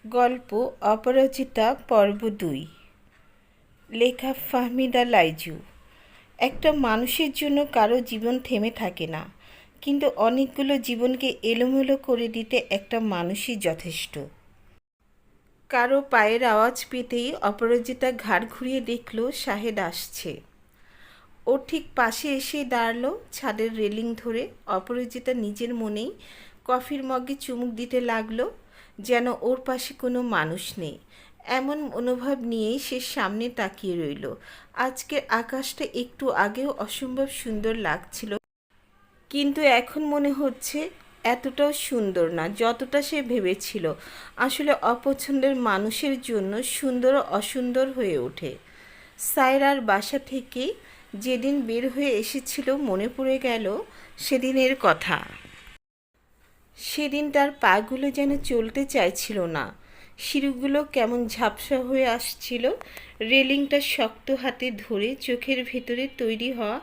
গল্প অপরাজিতা পর্ব ২। লেখা ফাহমিদা লাইজু। একটা মানুষের জন্য কারো জীবন থেমে থাকে না, কিন্তু অনেকগুলো জীবনকে এলোমেলো করে দিতে একটা মানুষই যথেষ্ট। কারো পায়ের আওয়াজ পেতেই অপরাজিতা ঘাড় ঘুরিয়ে দেখল শাহেদ আসছে। ওর ঠিক পাশে এসে দাঁড়ালো ছাদের রেলিং ধরে। অপরাজিতা নিজের মনেই কফির মগে চুমুক দিতে লাগলো, যেন ওর পাশে কোনো মানুষ নেই। এমন মনোভাব নিয়েই সে সামনে তাকিয়ে রইল। আজকের আকাশটা একটু আগেও অসম্ভব সুন্দর লাগছিল, কিন্তু এখন মনে হচ্ছে এতটাও সুন্দর না যতটা সে ভেবেছিল। আসলে অপছন্দের মানুষের জন্য সুন্দর ও অসুন্দর হয়ে ওঠে। সায়রার বাসা থেকে যেদিন বের হয়ে এসেছিল মনে পড়ে গেল সেদিনের কথা। সেদিন তার পাগুলো যেন চলতে চাইছিল না, সিঁড়িগুলো কেমন ঝাপসা হয়ে আসছিল। রেলিংটা শক্ত হাতে ধরে চোখের ভেতরে তৈরি হওয়া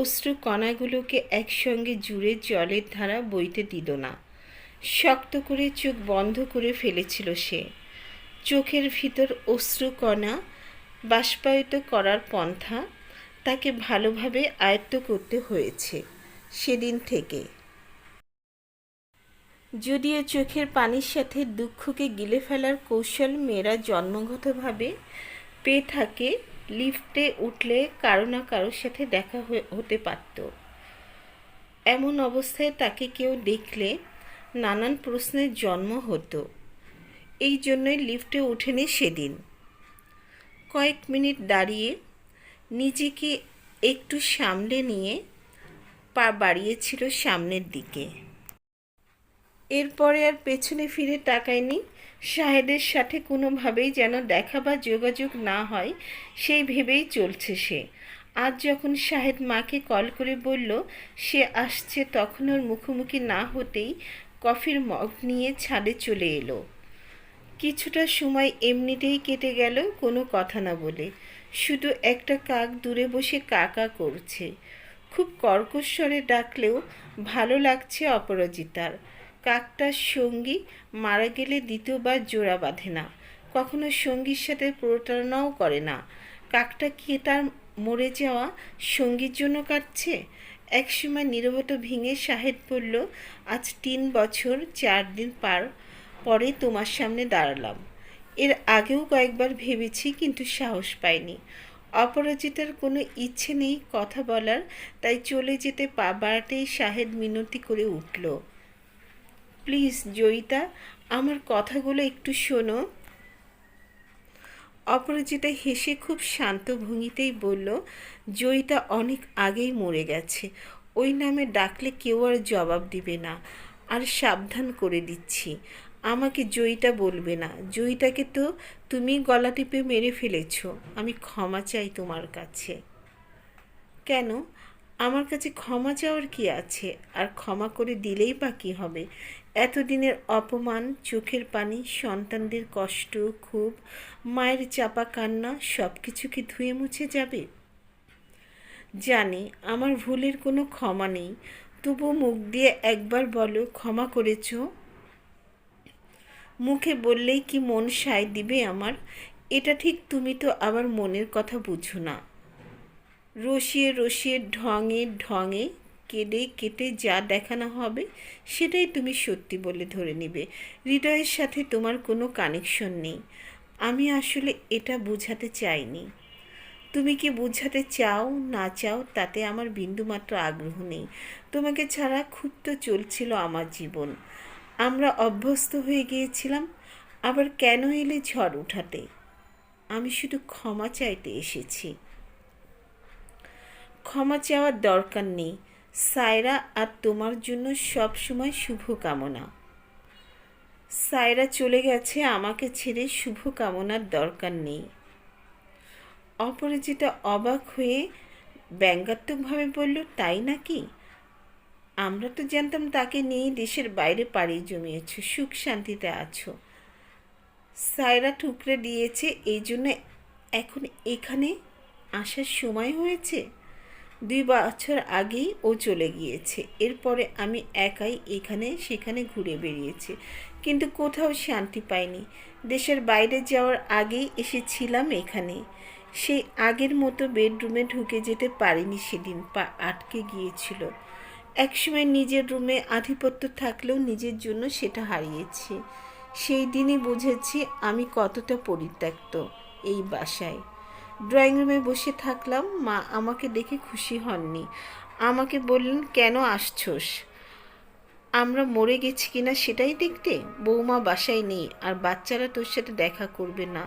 অশ্রু কণাগুলোকে একসঙ্গে জুড়ে জলের ধারা বইতে দিল না। শক্ত করে চোখ বন্ধ করে ফেলেছিল সে। চোখের ভিতর অশ্রুকণা বাষ্পায়িত করার পন্থা তাকে ভালোভাবে আয়ত্ত করতে হয়েছে সেদিন থেকে। যদিও চোখের পানির সাথে দুঃখকে গিলে ফেলার কৌশল মেয়েরা জন্মগতভাবে পেয়ে থাকে, লিফটে উঠলে কারো না কারোর সাথে দেখা হতে পারত। এমন অবস্থায় তাকে কেউ দেখলে নানান প্রশ্নের জন্ম হতো। এই জন্যই লিফটে ওঠেনি সেদিন। কয়েক মিনিট দাঁড়িয়ে নিজেকে একটু সামলে নিয়ে পা বাড়িয়েছিল সামনের দিকে। এরপরে আর পেছনে ফিরে তাকায়নি। শাহেদের সাথে কোনোভাবেই যেন দেখা বা যোগাযোগ না হয় সেই ভেবেই চলছে সে। আজ যখন শাহেদ মাকে কল করে বলল সে আসছে, তখন ওর মুখোমুখি না হতেই কফির মগ নিয়ে ছাদে চলে এলো। কিছুটা সময় এমনিতেই কেটে গেল কোনো কথা না বলে। শুধু একটা কাক দূরে বসে কা কা করছে। খুব কর্কশ স্বরে ডাকলেও ভালো লাগছে অপরাজিতার। কাকটার সঙ্গী মারা গেলে দ্বিতীয়বার জোড়া বাঁধে না, কখনো সঙ্গীর সাথে প্রতারণাও করে না। কাকটা কি তার মরে যাওয়া সঙ্গীর জন্য কাটছে? একসময় নীরবতা ভেঙে শাহেদ বলল, আজ ৩ বছর ৪ দিন পরে তোমার সামনে দাঁড়ালাম। এর আগেও কয়েকবার ভেবেছি, কিন্তু সাহস পাইনি। অপরাজিতার কোনো ইচ্ছে নেই কথা বলার, তাই চলে যেতে পা বাড়াতেই শাহেদ মিনতি করে উঠল, প্লিজ জয়িতা, আমার কথাগুলো একটু শোনো। অপরাজিতা হেসে খুব শান্ত ভঙ্গিতেই বলল, জয়িতা অনেক আগেই মরে গেছে। ওই নামে ডাকলে কেউ আর জবাব দিবে না। আর সাবধান করে দিচ্ছি, আমাকে জয়িতা বলবে না। জয়িতাকে তো তুমি গলা টিপে মেরে ফেলেছ। আমি ক্ষমা চাই তোমার কাছে। কেন? আমার কাছে ক্ষমা চাওয়ার কি আছে? আর ক্ষমা করে দিলেই বা কী হবে? এতদিনের অপমান, চোখের পানি, সন্তানদের কষ্ট, ক্ষোভ, মায়ের চাপা কান্না সব কিছু কি ধুয়ে মুছে যাবে? জানি আমার ভুলের কোনো ক্ষমা নেই, তবু মুখ দিয়ে একবার বলো ক্ষমা করেছ। মুখে বললেই কি মন সায় দিবে আমার? এটা ঠিক। তুমি তো আবার মনের কথা বুঝো না। রসিয়ে রসিয়ে ঢঙে ঢঙে কেটে কেটে যা দেখানো হবে সেটাই তুমি সত্যি বলে ধরে নিবে। হৃদয়ের সাথে তোমার কোনো কানেকশন নেই। আমি আসলে এটা বোঝাতে চাইনি। তুমি কি বোঝাতে চাও না চাও তাতে আমার বিন্দুমাত্র আগ্রহ নেই। তোমাকে ছাড়া খুব তো চলছিল আমার জীবন। আমরা অভ্যস্ত হয়ে গিয়েছিলাম। আবার কেন এলে ঝড় উঠাতে? আমি শুধু ক্ষমা চাইতে এসেছি। ক্ষমা চাওয়ার দরকার নেই সায়রা, আর তোমার জন্য সব সময় শুভকামনা। সায়রা চলে গেছে, আমাকে ছেড়ে শুভকামনার দরকার নেই। অপরাজিতা অবাক হয়ে ব্যঙ্গাত্মকভাবে বলল, তাই নাকি? আমরা তো জানতাম তাকে নিয়ে দেশের বাইরে পাড়ি জমিয়েছ, সুখ শান্তিতে আছো। সায়রা ঠুকরে দিয়েছে, এই জন্য এখন এখানে আসার সময় হয়েছে? ২ বছর আগেই ও চলে গিয়েছে। এরপরে আমি একাই এখানে সেখানে ঘুরে বেরিয়েছি, কিন্তু কোথাও শান্তি পাইনি। দেশের বাইরে যাওয়ার আগেই এসেছিলাম এখানে। সেই আগের মতো বেডরুমে ঢুকে যেতে পারিনি সেদিন, পা আটকে গিয়েছিল। একসময় নিজের রুমে আধিপত্য থাকলেও নিজের জন্য সেটা হারিয়েছি। সেই দিনই বুঝেছি আমি কতটা পরিত্যক্ত এই বাসায়। ড্রয়িং রুমে বসে থাকলাম, মা আমাকে দেখে খুশি হননি। আমাকে বললেন, কেন আসছোস? আমরা মরে গেছি কিনা সেটাই দেখতে? বৌমা বাসায় নেই আর বাচ্চারা তোর সাথে দেখা করবে না।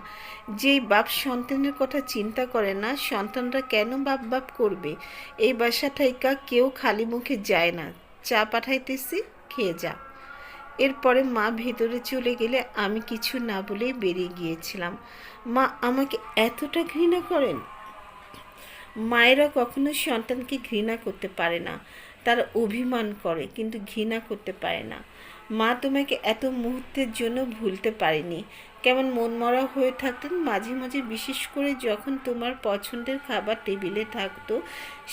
যেই বাপ সন্তানের কথা চিন্তা করে না, সন্তানরা কেন বাপ বাপ করবে? এই বাসা থাইকা কেউ খালি মুখে যায় না। চা পাঠাইতেছি, খেয়ে যা। এরপরে মা ভেতরে চলে গেলে আমি কিছু না বলেই বেরিয়ে গিয়েছিলাম। মা আমাকে এতটা ঘৃণা করেন। মায়েরা কখনো সন্তানকে ঘৃণা করতে পারে না, তারা অভিমান করে কিন্তু ঘৃণা করতে পারে না। মা তোমাকে এত মুহূর্তের জন্য ভুলতে পারেনি। কেমন মনমরা হয়ে থাকতেন মাঝে মাঝে, বিশেষ করে যখন তোমার পছন্দের খাবার টেবিলে থাকতো,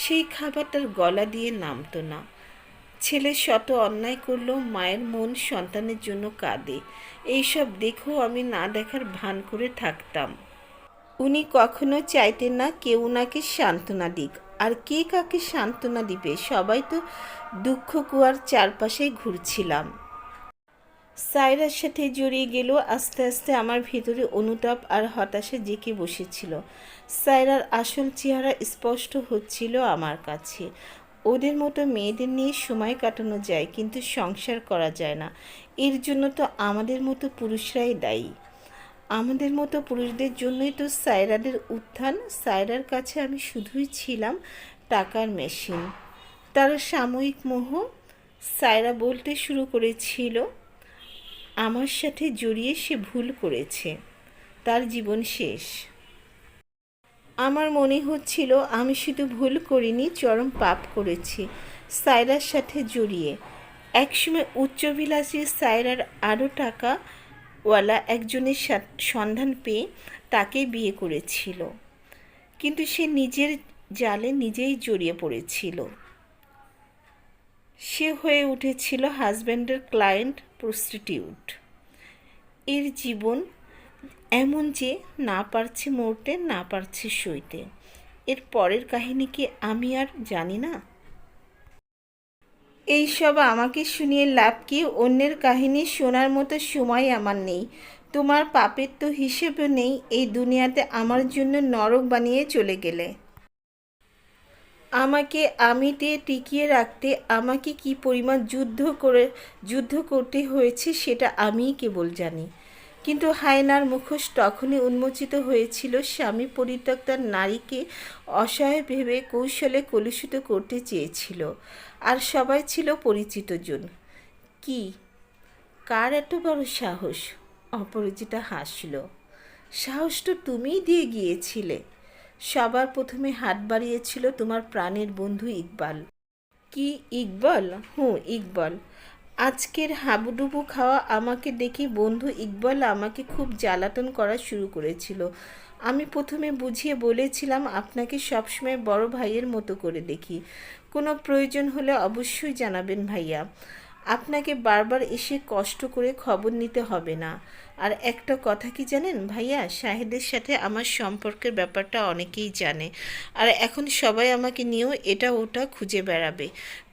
সেই খাবারটার গলা দিয়ে নামতো না। ছেলে শত অন্যায় করলেও মায়ের মন সন্তানের জন্য কাঁদে। এইসব দেখেও আমি না দেখার ভান করে থাকতাম। উনি কখনো চাইতেন না কেউ ওনাকে সান্ত্বনা দিক। আর কে কাকে সান্ত্বনা দিবে? সবাই তো দুঃখ কুয়ার চারপাশেই ঘুরছিলাম। সায়রার সাথে জড়িয়ে গেল আস্তে আস্তে আমার ভিতরে অনুতাপ আর হতাশা জেঁকে বসেছিল। সায়রার আসল চেহারা স্পষ্ট হচ্ছিল আমার কাছে। ওদের মতো মেয়েদের নিয়ে সময় কাটানো যায়, কিন্তু সংসার করা যায় না। এর জন্য তো আমাদের মতো পুরুষরাই দায়ী। আমাদের মতো পুরুষদের জন্যই তো সায়রাদের উত্থান। সায়রার কাছে আমি শুধুই ছিলাম টাকার মেশিন, তার সাময়িক মোহ। সায়রা বলতে শুরু করেছিল, আমার সাথে জড়িয়ে সে ভুল করেছে, তার জীবন শেষ। আমার মনে হচ্ছিল আমি শুধু ভুল করিনি, চরম পাপ করেছি সায়রার সাথে জড়িয়ে। একসময় উচ্চবিলাসী সায়রার আরও টাকাওয়ালা একজনের সন্ধান পেয়ে তাকে বিয়ে করেছিল, কিন্তু সে নিজের জালে নিজেই জড়িয়ে পড়েছিল। সে হয়ে উঠেছিল হাজব্যান্ডের ক্লায়েন্ট, প্রস্টিটিউট। এর জীবন এমন যে না পারছে মরতে, না পারছে সইতে। এর পরের কাহিনী কি আমি আর জানি না? এইসব আমাকে শুনিয়ে লাভ কি? অন্যের কাহিনী শোনার মতো সময় আমার নেই। তোমার পাপের তো হিসেবে নেই। এই দুনিয়াতে আমার জন্য নরক বানিয়ে চলে গেলে। আমাকে আমিতে টিকিয়ে রাখতে আমাকে কি পরিমাণ যুদ্ধ করতে হয়েছে সেটা আমিই কেবল জানি। কিন্তু হায়নার মুখোশ তখনই উন্মোচিত হয়েছিল। স্বামী পরিত্যক্তা নারীকে অসহায় ভেবে কৌশলে কলুষিত করতে চেয়েছিল। আর সবাই ছিল পরিচিত জন। কি, কার এত বড় সাহস? অপরাজিতা হাসল। সাহস তো তুমিই দিয়ে গিয়েছিলে। সবার প্রথমে হাত বাড়িয়েছিল তোমার প্রাণের বন্ধু ইকবাল। কি ইকবাল? ইকবাল। আজকের হাবুডুবু খাওয়া আমাকে দেখে বন্ধু ইকবাল আমাকে খুব জ্বালাতন করা শুরু করেছিল। আমি প্রথমে বুঝিয়ে বলেছিলাম, আপনাকে সবসময় বড় ভাইয়ের মতো করে দেখি। কোনো প্রয়োজন হলে অবশ্যই জানাবেন ভাইয়া। আপনাকে বারবার এসে কষ্ট করে খবর নিতে হবে না। আর একটা কথা কি জানেন ভাইয়া, শাহেদের সাথে আমার সম্পর্কের ব্যাপারটা অনেকেই জানে। আর এখন সবাই আমাকে নিয়েও এটা ওটা খুঁজে বেড়াবে।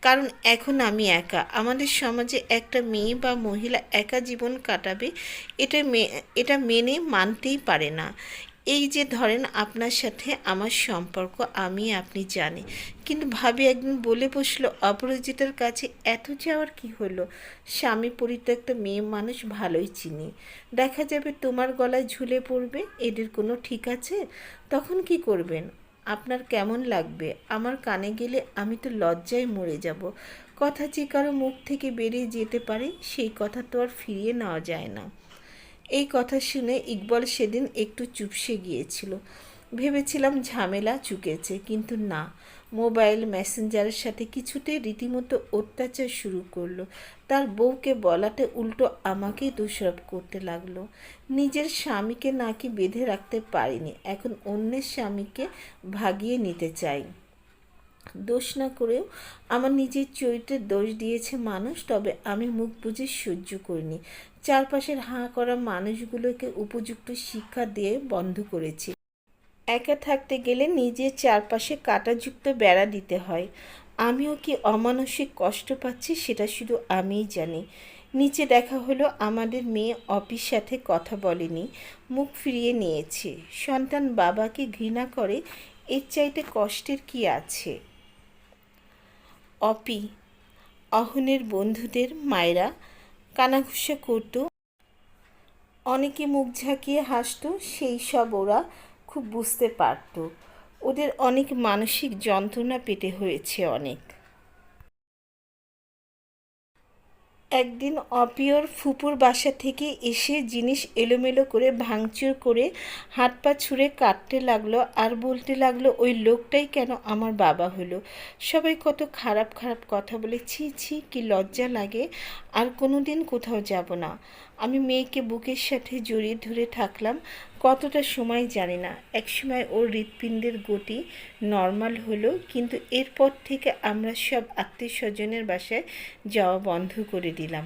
কারণ এখন আমি একা। আমাদের সমাজে একটা মেয়ে বা মহিলা একা জীবন কাটাবে, এটা মেনে মানতেই পারে না। এই যে ধরেন আপনার সাথে আমার সম্পর্ক আমি আপনি জানি, কিন্তু ভাবি একদিন বলে বসলো, অপরাজিতার কাছে এত যাওয়ার কি হলো? স্বামী পরিত্যক্ত মেয়ে মানুষ ভালোই চিনি। দেখা যাবে তোমার গলায় ঝুলে পড়বে। এদের কোনো ঠিক আছে? তখন কি করবেন? আপনার কেমন লাগবে? আমার কানে গেলে আমি তো লজ্জায় মরে যাব। কথা যে কারো মুখ থেকে বেরিয়ে যেতে পারে, সেই কথা তো আর ফিরিয়ে নেওয়া যায় না। এই কথা শুনে ইকবাল সেদিন একটু চুপসে গিয়েছিল। ভেবেছিলাম ঝামেলা চুকেছে, কিন্তু না। মোবাইল মেসেঞ্জারের সাথে কিছুতে রীতিমতো অত্যাচার শুরু করলো। তার বউকে বলাতে উল্টো আমাকেই দোষারোপ করতে লাগলো। নিজের স্বামীকে নাকি বেঁধে রাখতে পারিনি, এখন অন্যের স্বামীকে ভাগিয়ে নিতে চাই। দোষ না করেও আমার নিজের চরিত্রের দোষ দিয়েছে মানুষ, তবে আমি মুখ বুজে সহ্য করিনি। চারপাশের হাঁ করা মানুষগুলোকে উপযুক্ত শিক্ষা দিয়ে বন্ধ করেছি। একা থাকতে গেলে নিজের চারপাশে কাঁটাযুক্ত বেড়া দিতে হয়। আমিও কি অমানসিক কষ্ট পাচ্ছি সেটা শুধু আমিই জানি। নিচে দেখা হলো আমাদের মেয়ে অপির সাথে কথা বলেনি, মুখ ফিরিয়ে নিয়েছে। সন্তান বাবাকে ঘৃণা করে, এর চাইতে কষ্টের কি আছে? অপি অহনের বন্ধুদের মায়েরা কানাঘুষা করত, অনেকে মুখ ঝাঁকিয়ে হাসতো, সেই সব ওরা খুব বুঝতে পারত। ওদের অনেক মানসিক যন্ত্রণা পেতে হয়েছে অনেক। একদিন অপিয়র ফুপুর বাসা থেকে এসে জিনিস এলোমেলো করে ভাঙচুর করে হাত পা ছুঁড়ে কাটতে লাগলো আর বলতে লাগলো ওই লোকটাই কেন আমার বাবা হলো। সবাই কত খারাপ খারাপ কথা বলে, ছি ছি কি লজ্জা লাগে। আর কোনো দিন কোথাও যাব না। আমি মেয়েকে বুকের সাথে জড়িয়ে ধরে থাকলাম কতটা সময় জানি না। একসময় ওর হৃৎপিণ্ডের গতি নর্মাল হলো, কিন্তু এরপর থেকে আমরা সব আত্মীয় স্বজনের বাসায় যাওয়া বন্ধ করে দিলাম।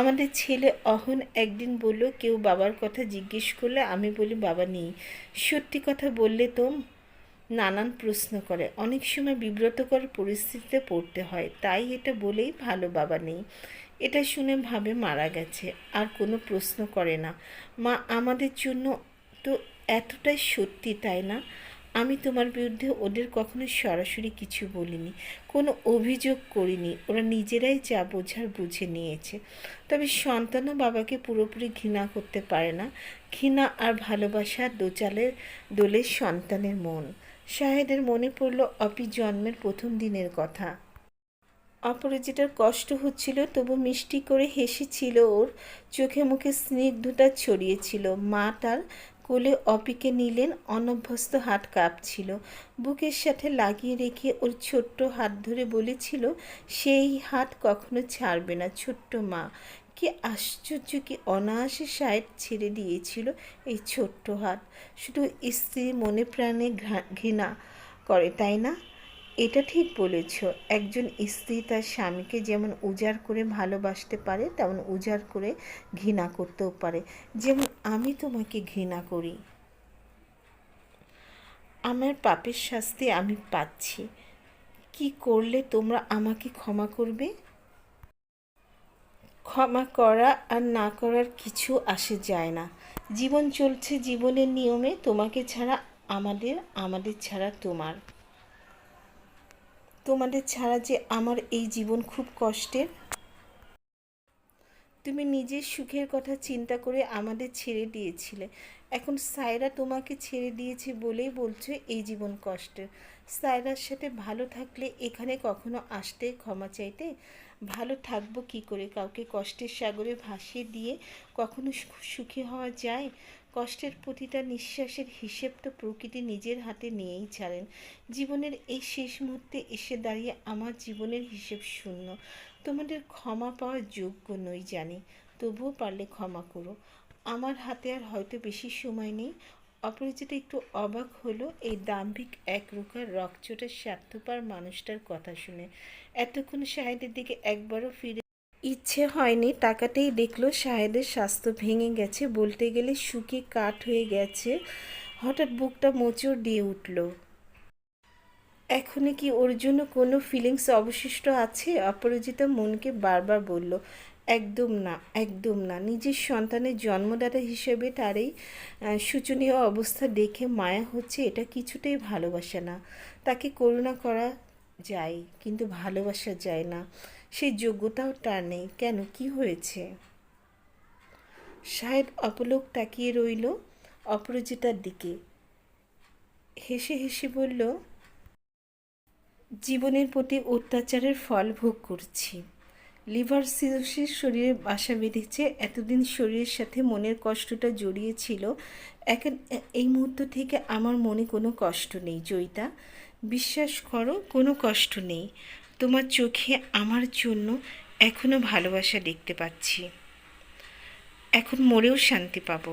আমাদের ছেলে অহন একদিন বলল, কেউ বাবার কথা জিজ্ঞেস করলে আমি বলি বাবা নেই। সত্যি কথা বললে তো নানান প্রশ্ন করে, অনেক সময় বিব্রতকর পরিস্থিতিতে পড়তে হয়, তাই এটা বলেই ভালো বাবা নেই। এটা শুনে ভাবে মারা গেছে, আর কোনো প্রশ্ন করে না। মা আমাদের জন্য তো এতটাই সত্যি, তাই না? আমি তোমার বিরুদ্ধে ওদের কখনো সরাসরি কিছু বলিনি, কোনো অভিযোগ করিনি, ওরা নিজেরাই যা বোঝার বুঝে নিয়েছে। তবে সন্তানও বাবাকে পুরোপুরি ঘৃণা করতে পারে না। ঘৃণা আর ভালোবাসা দোলে সন্তানের মন। শাহেদের মনে পড়ল অপি জন্মের প্রথম দিনের কথা। অপরাজিতার কষ্ট হচ্ছিল, তবু মিষ্টি করে হেসেছিল, ওর চোখে মুখে স্নিগ্ধতা ছড়িয়েছিল। মা তার কোলে অপিকে নিলেন, অনভ্যস্ত হাত কাঁপছিল। বুকের সাথে লাগিয়ে রেখে ওর ছোট্ট হাত ধরে বলেছিল সেই হাত কখনো ছাড়বে না। ছোট্ট মা, কি আশ্চর্য, কি অনায়াসে শায়েদ ছেড়ে দিয়েছিল এই ছোট্ট হাত। শুধু স্ত্রী মনে প্রাণে ঘৃণা করে, তাই না? এটা ঠিক বলেছ। একজন স্ত্রী তার স্বামীকে যেমন উজাড় করে ভালোবাসতে পারে, তেমন উজাড় করে ঘৃণা করতেও পারে। যেমন আমি তোমাকে ঘৃণা করি। আমার পাপের শাস্তি আমি পাচ্ছি। কি করলে তোমরা আমাকে ক্ষমা করবে? ক্ষমা করা আর না করার কিছু আসে যায় না। জীবন চলছে জীবনের নিয়মে, তোমাকে ছাড়া আমাদের, আমাদের ছাড়া তোমার। তোমাদের ছাড়া যে আমার এই জীবন খুব কষ্টের। তুমি নিজের সুখের কথা চিন্তা করে আমাদের ছেড়ে দিয়েছিলে, এখন সায়রা তোমাকে ছেড়ে দিয়েছে বলেই বলছো এই জীবন কষ্টের। সায়রার সাথে ভালো থাকলে এখানে কখনো আসতে, ক্ষমা চাইতে? ভালো থাকবো কী করে? কাউকে কষ্টের সাগরে ভাসিয়ে দিয়ে কখনো সুখী হওয়া যায়? কষ্টের প্রতিটা নিঃশ্বাসের হিসেব তো প্রকৃতি নিজের হাতে নিয়েই ছাড়েন। জীবনের এই শেষ মুহূর্তে এসে দাঁড়িয়ে আমার জীবনের হিসেব শূন্য। তোমাদের ক্ষমা পাওয়ার যোগ্য নই জানি, তবুও পারলে ক্ষমা করো। আমার হাতে আর হয়তো বেশি সময় নেই। অপরিচিত একটু অবাক হলো এই দাম্ভিক একরোখা রকচটা স্বার্থপর মানুষটার কথা শুনে। এতক্ষণ শাহেদের দিকে একবারও ফিরে ইচ্ছে হয়নি তাকাতেই দেখলো শাহেদের স্বাস্থ্য ভেঙে গেছে, বলতে গেলে শুকিয়ে কাঠ হয়ে গেছে। হঠাৎ বুকটা মোচড় দিয়ে উঠল। এখনই কি ওর জন্য কোনো ফিলিংস অবশিষ্ট আছে? অপরাজিতা মনকে বারবার বলল, একদম না, একদম না। নিজের সন্তানের জন্মদাতা হিসেবে তার এই শোচনীয় অবস্থা দেখে মায়া হচ্ছে, এটা কিছুতেই ভালোবাসা না। তাকে করুণা করা যায়, কিন্তু ভালোবাসা যায় না। সেই যোগ্যতাও তার নেই। কেন, কি হয়েছে? শাহেদ অপলক তাকিয়ে রইল অপরাজিতার দিকে, হেসে হেসে বলল, জীবনের প্রতি অত্যাচারের ফল ভোগ করছি। লিভার সিরোসিস শরীরে বাসা বেঁধেছে। এতদিন শরীরের সাথে মনের কষ্টটা জড়িয়ে ছিল, এখন এই মুহূর্ত থেকে আমার মনে কোনো কষ্ট নেই জয়িতা। বিশ্বাস করো, কোনো কষ্ট নেই। তোমার চোখে আমার জন্য এখনও ভালোবাসা দেখতে পাচ্ছি। এখন মরেও শান্তি পাবো।